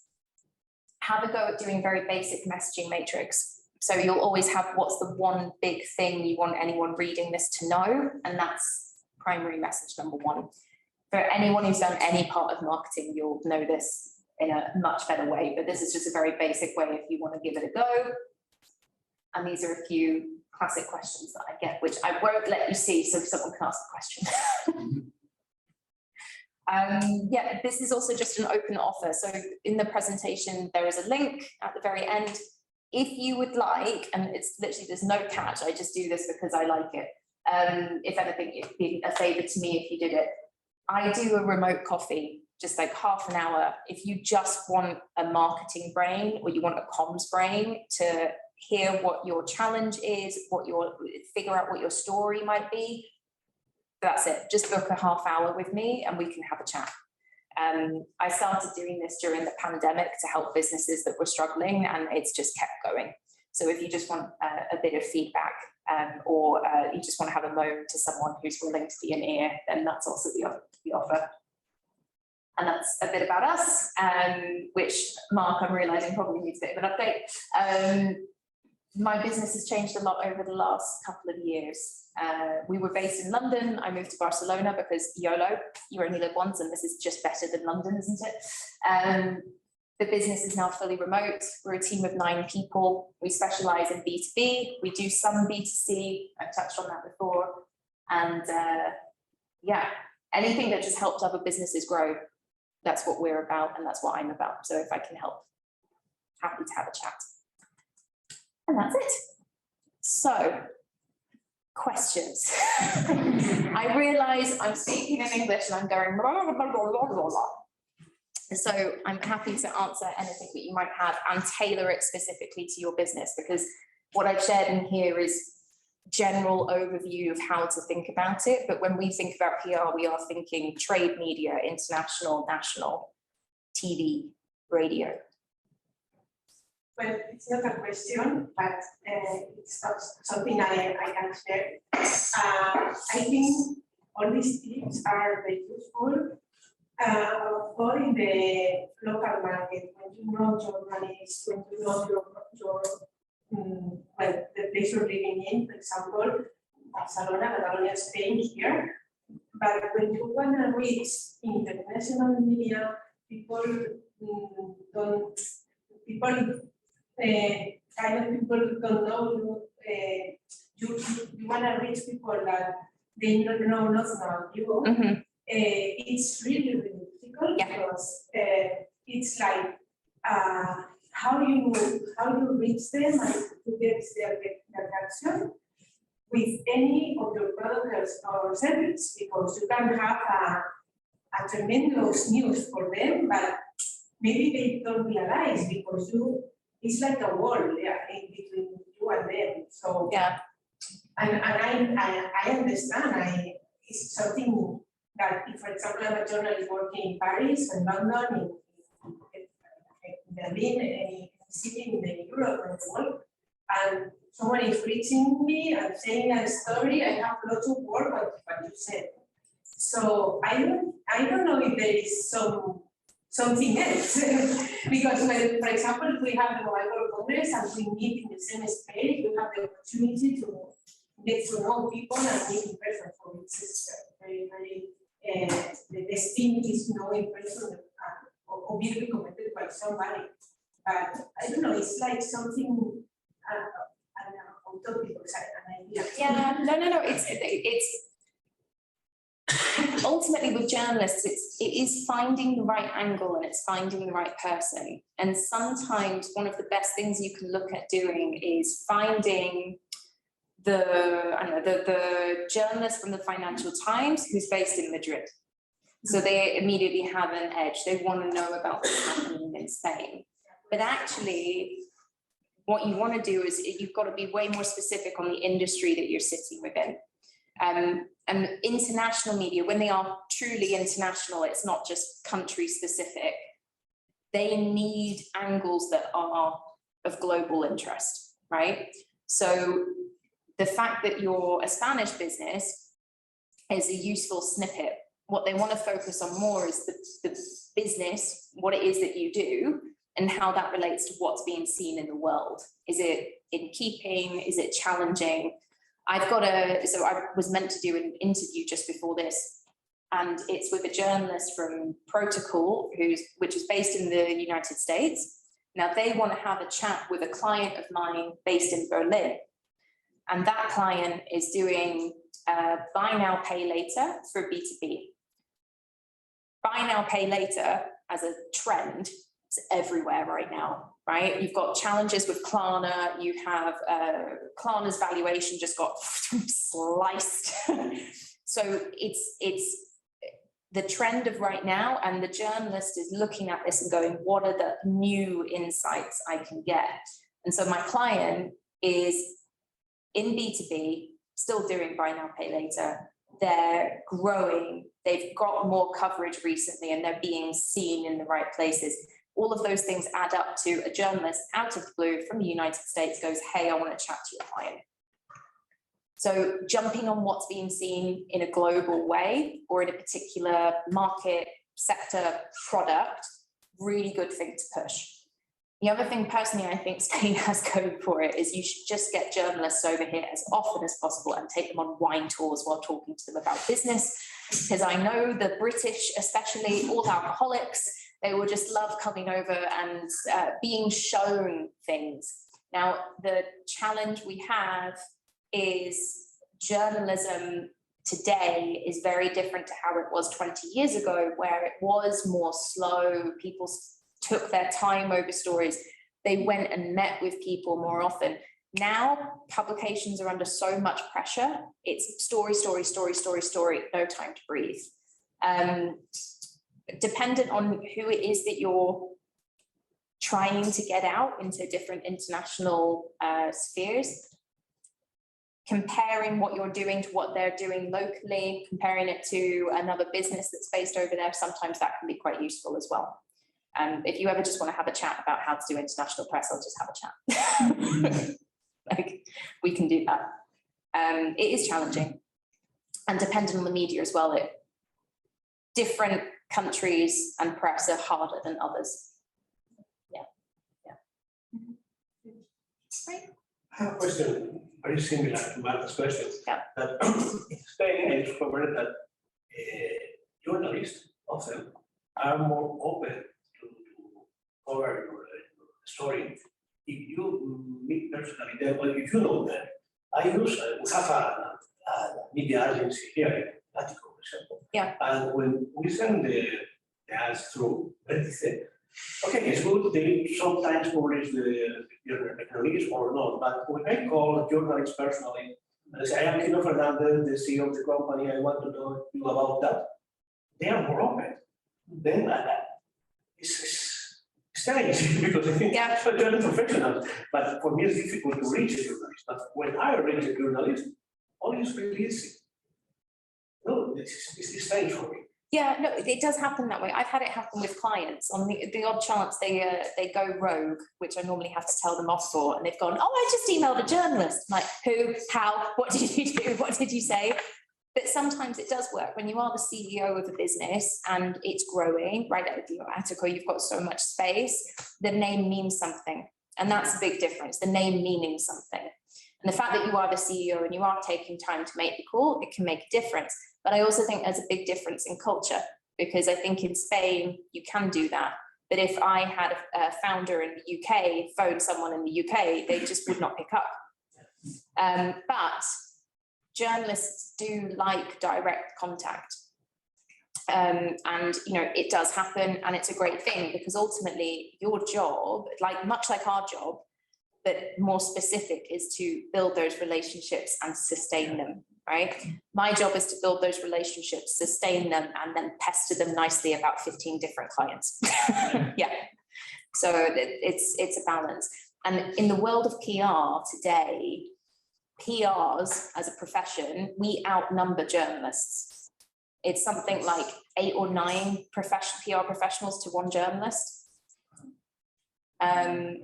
have a go at doing very basic messaging matrix. So you'll always have what's the one big thing you want anyone reading this to know, and that's primary message number 1. For anyone who's done any part of marketing, you'll know this in a much better way, but this is just a very basic way if you want to give it a go. And these are a few classic questions that I get, which I won't let you see so someone can ask the question. Yeah, this is also just an open offer. So in the presentation, there is a link at the very end. If you would like, and it's literally, there's no catch, I just do this because I like it. If anything, it'd be a favor to me if you did it. I do a remote coffee, just like half an hour. If you just want a marketing brain or you want a comms brain to hear what your challenge is, figure out what your story might be, that's it. Just book a half hour with me and we can have a chat. I started doing this during the pandemic to help businesses that were struggling, and it's just kept going. So if you just want a bit of feedback or you just want to have a moan to someone who's willing to be an ear, then that's also the offer. And that's a bit about us, which Mark, I'm realizing probably needs a bit of an update. My business has changed a lot over the last couple of years. We were based in London. I moved to Barcelona because YOLO, you only live once, and this is just better than London, isn't it? The business is now fully remote. We're a team of 9 people. We specialize in B2B. We do some B2C. I've touched on that before. And yeah, anything that just helps other businesses grow, that's what we're about and that's what I'm about. So if I can help, happy to have a chat. And that's it. So, questions. I realize I'm speaking in English and I'm going blah, blah, blah, blah, blah, blah. So I'm happy to answer anything that you might have and tailor it specifically to your business, because what I've shared in here is general overview of how to think about it. But when we think about PR, we are thinking trade media, international, national, TV, radio. Well, it's not a question, but it's something I can share. I think all these tips are very useful for in the local market, when you know journalists, when you know your well, the place you're living in, for example, Barcelona, Catalonia, Spain, here. But when you want to reach international media, people kind of people don't know you. You want to reach people that they don't know nothing about you. Mm-hmm. It's really, really difficult, yeah, because it's like how you reach them and to get their reaction with any of your products or service, because you can have a tremendous news for them, but maybe they don't realize because it's like a wall, yeah, in between you and them. So yeah, and I understand. It's something that, if, for example, I'm a journalist working in Paris and London, in Berlin, any city in the Europe and the world, and someone is reaching me and saying a story, I have lots of work on what you said. So I don't know if there is something else. Because when, for example, we have the Mobile World Congress and we meet in the same space, we have the opportunity to get to know people and meet in person. So it's very, very, the best thing is knowing in person or being recommended by somebody. But I don't know, it's like something utopic, an idea. Yeah, no. It's ultimately with journalists, it is finding the right angle and it's finding the right person. And sometimes one of the best things you can look at doing is finding the journalist from the Financial Times who's based in Madrid. So they immediately have an edge. They want to know about what's happening in Spain. But actually, what you want to do is you've got to be way more specific on the industry that you're sitting within. And international media, when they are truly international, it's not just country specific. They need angles that are of global interest, right? So the fact that you're a Spanish business is a useful snippet. What they want to focus on more is the business, what it is that you do, and how that relates to what's being seen in the world. Is it in keeping? Is it challenging? So I was meant to do an interview just before this, and it's with a journalist from Protocol, which is based in the United States. Now they want to have a chat with a client of mine based in Berlin. And that client is doing buy now, pay later for B2B. Buy now, pay later as a trend is everywhere right now, right? You've got challenges with Klarna. You have Klarna's valuation just got sliced. So it's the trend of right now, and the journalist is looking at this and going, what are the new insights I can get? And so my client is in B2B, still doing buy now, pay later. They're growing, they've got more coverage recently, and they're being seen in the right places. All of those things add up to a journalist out of the blue from the United States goes, hey, I want to chat to your client. So jumping on what's being seen in a global way or in a particular market, sector, product, really good thing to push. The other thing personally I think Spain has going for it is you should just get journalists over here as often as possible and take them on wine tours while talking to them about business. Because I know the British, especially all alcoholics, they will just love coming over and being shown things. Now, the challenge we have is journalism today is very different to how it was 20 years ago, where it was more slow. People took their time over stories. They went and met with people more often. Now, publications are under so much pressure. It's story, no time to breathe. Dependent on who it is that you're trying to get out into different international spheres, comparing what you're doing to what they're doing locally, comparing it to another business that's based over there, sometimes that can be quite useful as well. If you ever just want to have a chat about how to do international press, I'll just have a chat. Like, we can do that. It is challenging, and depending on the media as well, different countries and press are harder than others. Yeah. Right. I have a question very similar to Marta's question. Yeah. That in Spain, I discovered that journalists often are more open to cover your story if you meet personally them, or if you know them. We have a media agency here in Aticco, for example. Yeah. And when we send the ads through, they say, okay, it's good, they sometimes publish the release or not, but when I call journalists personally and I say, I am Kino Fernandez, the CEO of the company, I want to talk to you about that, they are more open. Then it's strange because I think they're professionals, but for me it's difficult to reach a journalist. But when I reach a journalist, all is really easy. No, it's strange for me. Yeah, no, it does happen that way. I've had it happen with clients on the odd chance they go rogue, which I normally have to tell them off for, and they've gone, oh, I just emailed a journalist. I'm like, who, how, what did you do, what did you say? But sometimes it does work when you are the CEO of a business and it's growing, right? At Aticco, you've got so much space, the name means something. And that's a big difference, the name meaning something. And the fact that you are the CEO and you are taking time to make the call, it can make a difference. But I also think there's a big difference in culture, because I think in Spain, you can do that. But if I had a founder in the UK phone someone in the UK, they just would not pick up. But journalists do like direct contact. And it does happen, and it's a great thing, because ultimately your job, much like our job, but more specific, is to build those relationships and sustain them, right? My job is to build those relationships, sustain them, and then pester them nicely about 15 different clients. Yeah. So it's a balance. And in the world of PR today, PRs as a profession, we outnumber journalists. It's something like 8 or 9 PR professionals to 1 journalist. And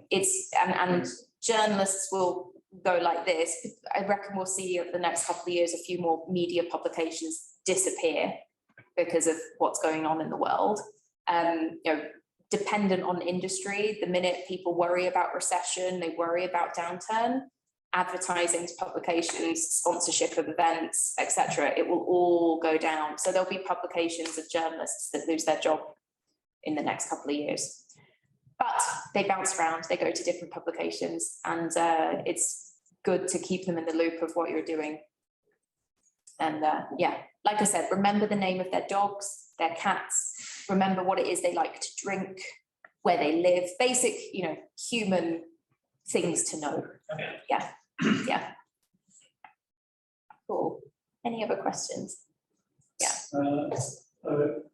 journalists will go like this. I reckon we'll see over the next couple of years a few more media publications disappear because of what's going on in the world. Dependent on industry, the minute people worry about recession, they worry about downturn, advertising to publications, sponsorship of events, etc., it will all go down. So there'll be publications of journalists that lose their job in the next couple of years. But they bounce around, they go to different publications, and it's good to keep them in the loop of what you're doing. And yeah, like I said, remember the name of their dogs, their cats, remember what it is they like to drink, where they live, basic, human things to know. Okay. Yeah. Yeah. Cool. Any other questions? Yeah.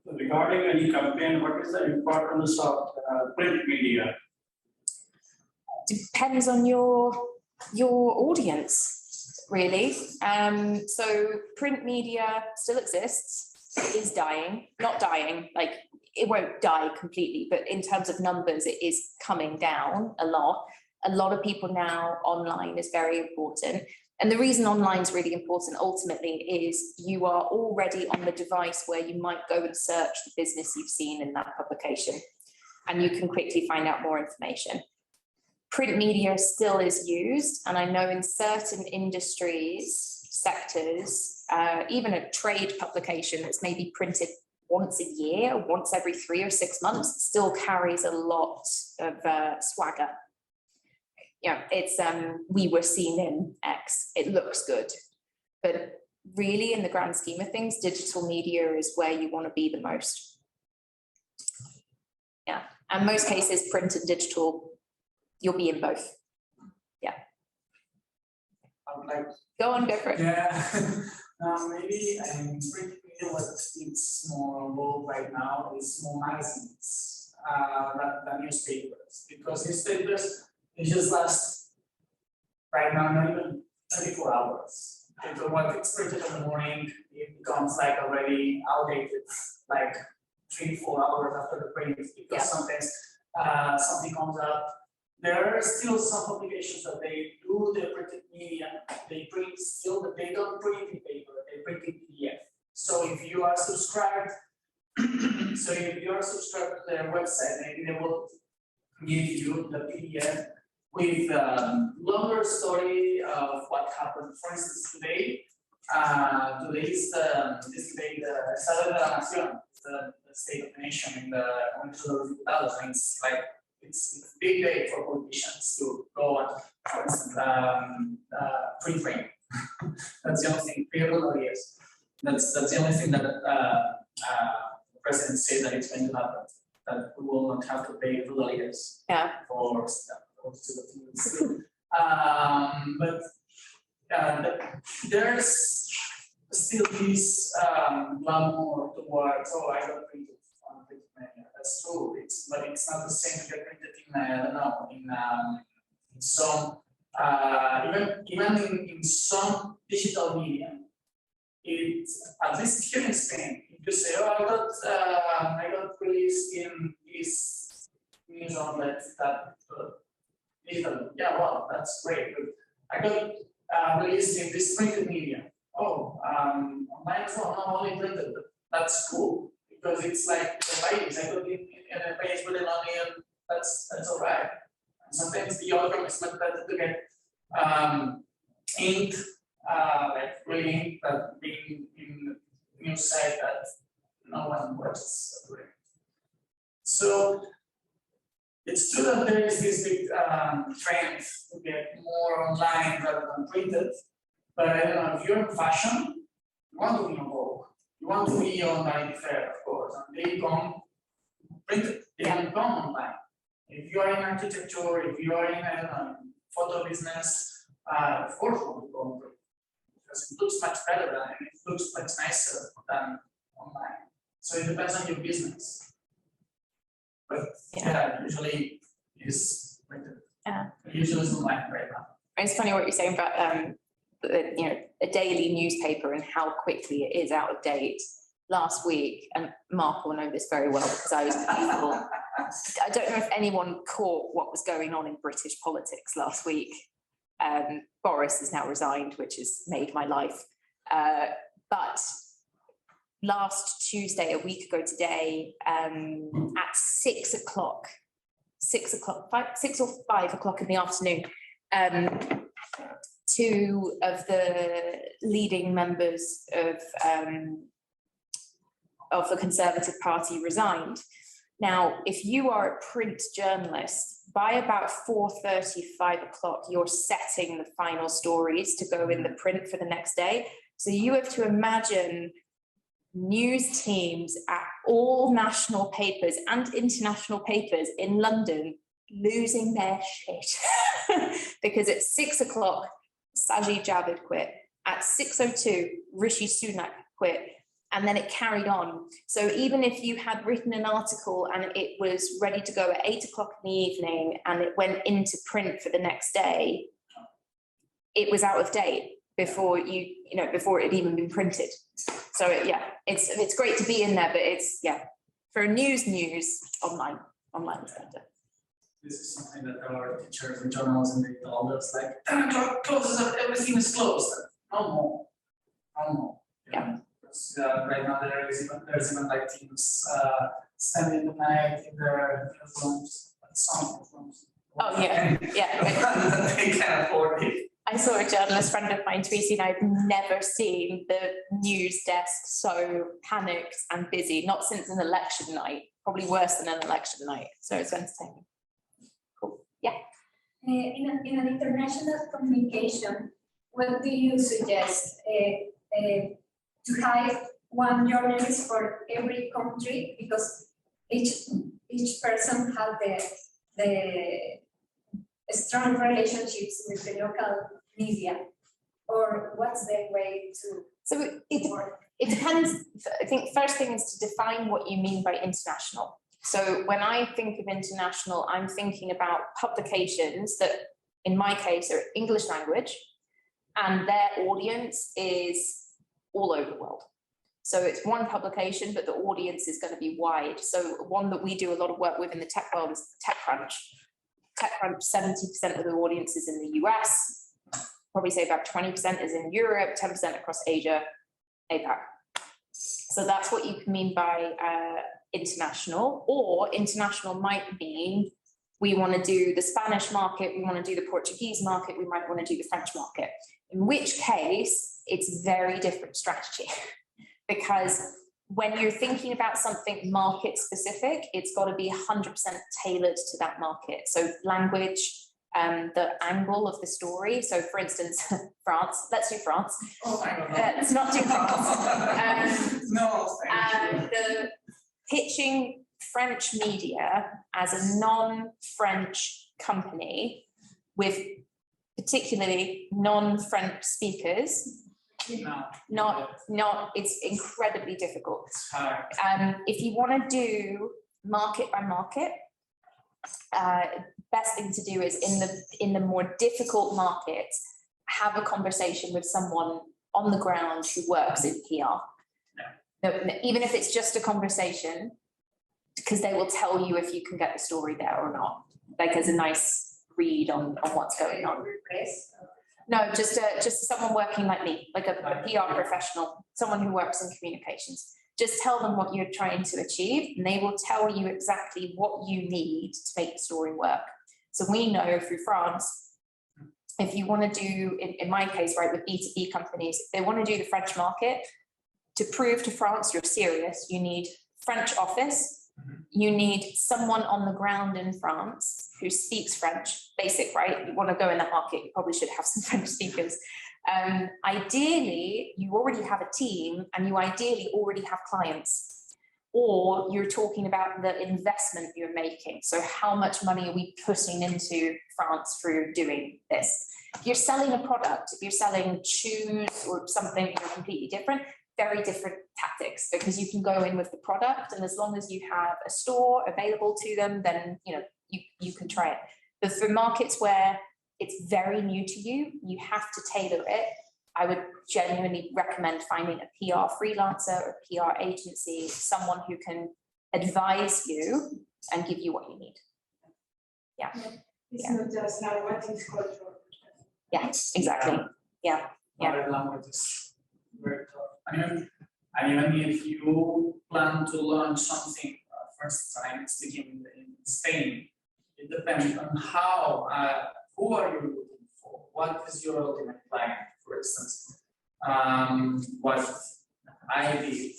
Regarding any campaign, what is the importance of print media? Depends on your audience, really. So print media still exists, is dying, not dying, like it won't die completely, but in terms of numbers, it is coming down a lot. A lot of people now, online is very important. And the reason online is really important ultimately is you are already on the device where you might go and search the business you've seen in that publication, and you can quickly find out more information. Print media still is used, and I know in certain industries, sectors, even a trade publication that's maybe printed once a year, once every 3 or 6 months, still carries a lot of swagger. It's we were seen in X, it looks good. But really, in the grand scheme of things, digital media is where you want to be the most. Yeah, and most cases, print and digital, you'll be in both. Yeah. I would like. Go on, go for it. Yeah, maybe print media, what it's more role right now is more magazines than newspapers, because newspapers, it just lasts right now not even 24 hours. And when it's printed in the morning, it becomes like already outdated, like 3-4 hours after the print, because sometimes something comes up. There are still some publications that they do the printed media, they print still, but they don't print in paper, they print in PDF. So if you are subscribed, to their website, maybe they will give you the PDF with longer story of what happened. For instance, today, today's this debate, the Estado de la Nación, the state of the nation in the Congreso de los Diputados, and it's like it's a big day for politicians to go on, for instance, print frame. That's the only thing. That's the only thing that the president said that it's going to happen. That we will not have to pay $2 for stuff. But there's still this glamour towards, oh, I got printed on print media. That's true. But it's not the same to get printed in I don't know, in some even in some digital media. It's at least here in Spain. You say, oh, I got released in this news outlet that digital. Yeah, well, that's great. But I got released in this printed media. Oh, online as well, not only printed, but that's cool because it's like the page. I got in a page with an onion. That's all right. And sometimes the other is much better to get inked, like really that being in news site that no one watches. So It's true that there is this big trend to get more online rather than printed, but I don't know, if you're in fashion, you want to be on Vogue, you want to be on Vanity Fair, of course, and they come printed, they don't come online. If you are in architecture, if you are in a photo business, of course you want to go print, because it looks much better and it looks much nicer than online. So it depends on your business. But yeah, usually is printed. Usually is online right now. It's funny what you're saying about a daily newspaper and how quickly it is out of date. Last week, and Mark will know this very well because I was people. I don't know if anyone caught what was going on in British politics last week. Boris has now resigned, which has made my life. But last Tuesday, a week ago today, at 6 o'clock, 6 or 5 o'clock in the afternoon, two of the leading members of the Conservative Party resigned. Now, if you are a print journalist, by about 4:30, 5 o'clock, you're setting the final stories to go in the print for the next day. So you have to imagine news teams at all national papers and international papers in London losing their shit. Because at 6 o'clock, Sajid Javid quit. At 6:02, Rishi Sunak quit. And then it carried on. So even if you had written an article and it was ready to go at 8 o'clock in the evening and it went into print for the next day, it was out of date before before it had even been printed. So yeah, it's great to be in there, but it's for news online is better. This is something that our teachers and journalism they told us, like 10 o'clock closes up, everything is closed. No more. Yeah. Right now there's even like teams spending the night in their rooms, some rooms. Oh yeah. They can't afford it. I saw a journalist friend of mine tweeting, I've never seen the news desk so panicked and busy, not since an election night, probably worse than an election night. So it's entertaining. Cool. Yeah. In an international communication, what do you suggest? To hire one journalist for every country, because each person has the strong relationships with the local media, or what's the way to? So it depends. I think first thing is to define what you mean by international. So when I think of international, I'm thinking about publications that, in my case, are English language, and their audience is all over the world. So it's one publication, but the audience is going to be wide. So one that we do a lot of work with in the tech world is TechCrunch. TechCrunch, 70% of the audience is in the US, probably say about 20% is in Europe, 10% across Asia, APAC. So that's what you can mean by international, or international might mean we want to do the Spanish market, we want to do the Portuguese market, we might want to do the French market. In which case, it's very different strategy. Because when you're thinking about something market specific, it's got to be 100% tailored to that market. So language, the angle of the story. So for instance, France, let's do France. Oh my God. Let's not do France. No, thank you. The pitching French media as a non-French company with particularly non-French speakers, it's incredibly difficult. If you want to do market by market, best thing to do is in the more difficult markets, have a conversation with someone on the ground who works in PR. Even if it's just a conversation, because they will tell you if you can get the story there or not. Like as a nice read on what's going on. No, just someone working like me, like a PR professional, someone who works in communications. Just tell them what you're trying to achieve, and they will tell you exactly what you need to make the story work. So we know through France, if you want to do, in my case, right, with B2B companies, if they want to do the French market, to prove to France you're serious, you need French office, You need someone on the ground in France who speaks French, basic, right? You want to go in that market, you probably should have some French speakers. Ideally, you already have a team and you ideally already have clients, or you're talking about the investment you're making. So how much money are we putting into France through doing this? If you're selling a product, if you're selling shoes or something you're completely different, very different tactics, because you can go in with the product, and as long as you have a store available to them, then you can try it. But for markets where it's very new to you, you have to tailor it. I would genuinely recommend finding a PR freelancer or PR agency, someone who can advise you and give you what you need. Yeah. It's not just now what is cultural. Yeah, exactly. Yeah. Other languages very tough. And even if you plan to launch something first time speaking in Spain, it depends on who are you looking for? What is your ultimate client, for instance? What I did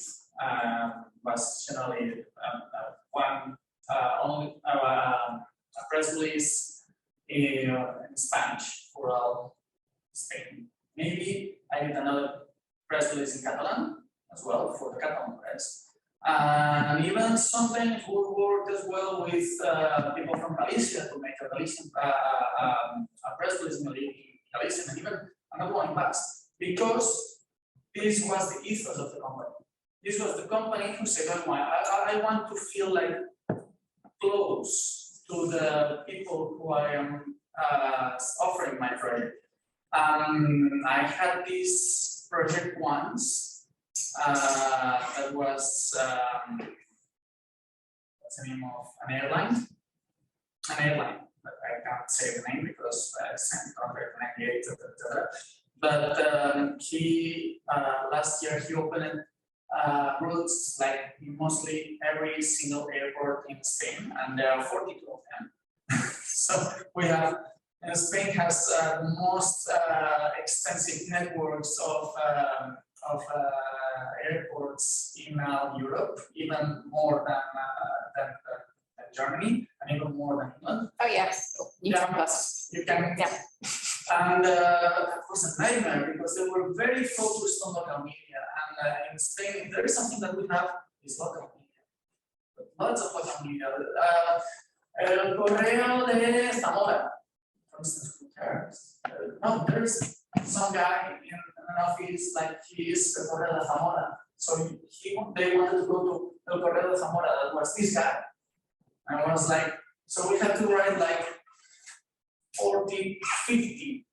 was generally a press release in Spanish for all Spain. Maybe I did another press release in Catalan as well for the Catalan press. And even sometimes we work as well with people from Galicia to make a Galician press release in Galicia, and even another one in Basque, because this was the ethos of the company. This was the company who said, I want to feel like close to the people who I am offering my project. I had this project once that was what's the name of an airline, but I can't say the name because I signed contract 98, but he last year he opened routes like mostly every single airport in Spain, and there are 42 of them. So we have, Spain has the most extensive networks of airports in Europe, even more than Germany, and even more than England. Oh yes, you can us. You can. Yeah. And that was a nightmare because they were very focused on local media. And in Spain, there is something that we have is local media. Lots of local media. El Correo de Zamora, for instance, who cares? No, there's some guy in an office like he is El Correo de Zamora. So they wanted to go to El Correo de Zamora, that was this guy. And I was like, so we had to write like 40, 50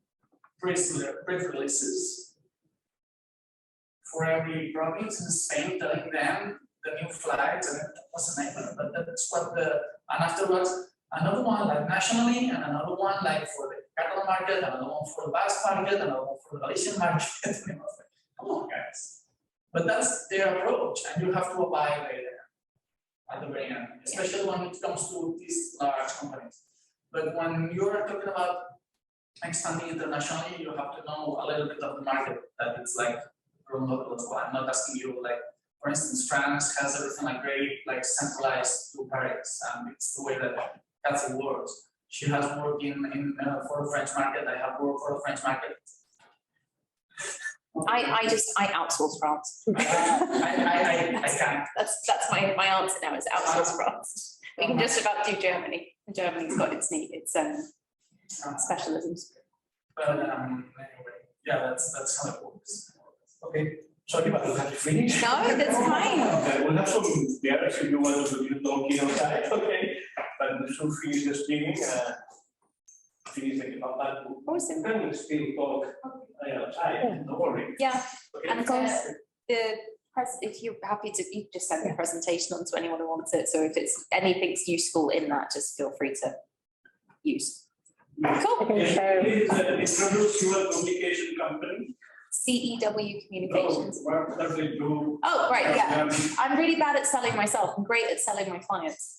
press releases for every province in Spain, telling them the new flights, and it was a nightmare. But that's what and afterwards, another one like nationally, and another one like for the Catalan market, another one for the Basque market, another one for the Galician market. And I was like, come on, guys. But that's their approach, and you have to abide by them at the very end, especially when it comes to these large companies. But when you are talking about expanding internationally, you have to know a little bit of the market that it's like grown local as well. I'm not asking you like, for instance, France has everything like very like centralized to Paris, and it's the way that Cathy works. She has worked for the French market. I have worked for the French market. I outsource France. I can't. That's my answer now, is outsource France. We can just about do Germany. Germany's got its specialisms. But anyway, yeah, that's how it works. Okay, sorry, but you have to finish. No, that's fine. Okay, we'll have some beers if you want to continue talking outside, okay? But we should finish the streaming. Finish the kebab. Awesome. We can still talk outside, don't worry. Yeah, Okay. and of course, if you're happy to, you just send the presentation on to anyone who wants it. So if it's anything's useful in that, just feel free to use. Cool. Please introduce your communication company. CEW Communications. No, what does it do? Oh, right, yeah. I'm really bad at selling myself. I'm great at selling my clients.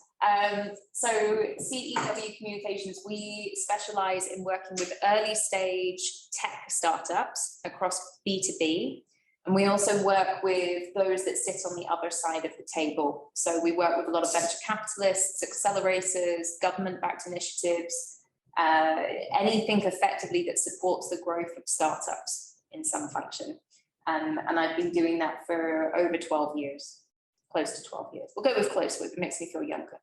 So CEW Communications, we specialize in working with early stage tech startups across B2B. And we also work with those that sit on the other side of the table. So we work with a lot of venture capitalists, accelerators, government-backed initiatives, anything effectively that supports the growth of startups in some function. And I've been doing that for over 12 years, close to 12 years. We'll go with close, it makes me feel younger.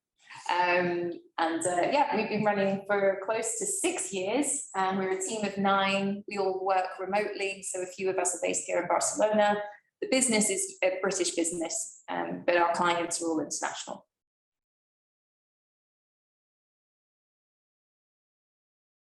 Yeah, we've been running for close to 6 years, and we're a team of 9. We all work remotely, so a few of us are based here in Barcelona. The business is a British business, but our clients are all international.